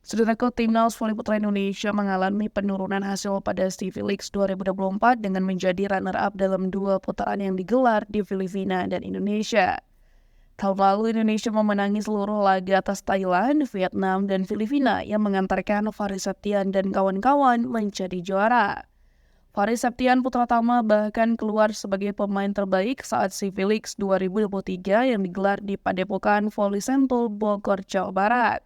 Saudaraku, timnas voli putra Indonesia mengalami penurunan hasil pada SEA Leagues 2024 dengan menjadi runner-up dalam dua putaran yang digelar di Filipina dan Indonesia. Tahun lalu Indonesia memenangi seluruh laga atas Thailand, Vietnam, dan Filipina yang mengantarkan Faris Septian dan kawan-kawan menjadi juara. Faris Septian putra Tama bahkan keluar sebagai pemain terbaik saat SEA Leagues 2023 yang digelar di Padepokan Voli Sentul, Bogor, Jawa Barat.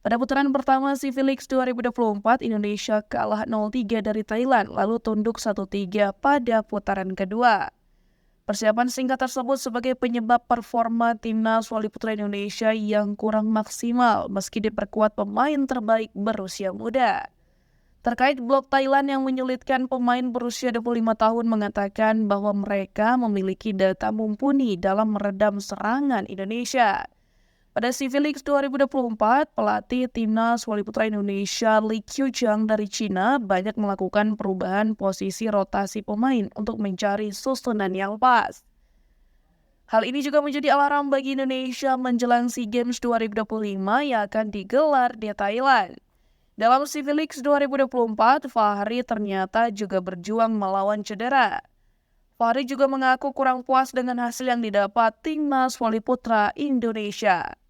Pada putaran pertama SEA Leagues 2024, Indonesia kalah 0-3 dari Thailand, lalu tunduk 1-3 pada putaran kedua. Persiapan singkat tersebut sebagai penyebab performa timnas voli putra Indonesia yang kurang maksimal meski diperkuat pemain terbaik berusia muda. Terkait blok Thailand yang menyulitkan pemain berusia 25 tahun mengatakan bahwa mereka memiliki data mumpuni dalam meredam serangan Indonesia. Pada SEA Leagues 2024, pelatih timnas voli putra Indonesia Li Qiujiang dari Cina banyak melakukan perubahan posisi rotasi pemain untuk mencari susunan yang pas. Hal ini juga menjadi alarm bagi Indonesia menjelang SEA Games 2025 yang akan digelar di Thailand. Dalam SEA Leagues 2024, Fahri ternyata juga berjuang melawan cedera. Fahri juga mengaku kurang puas dengan hasil yang didapat timnas voli putra Indonesia.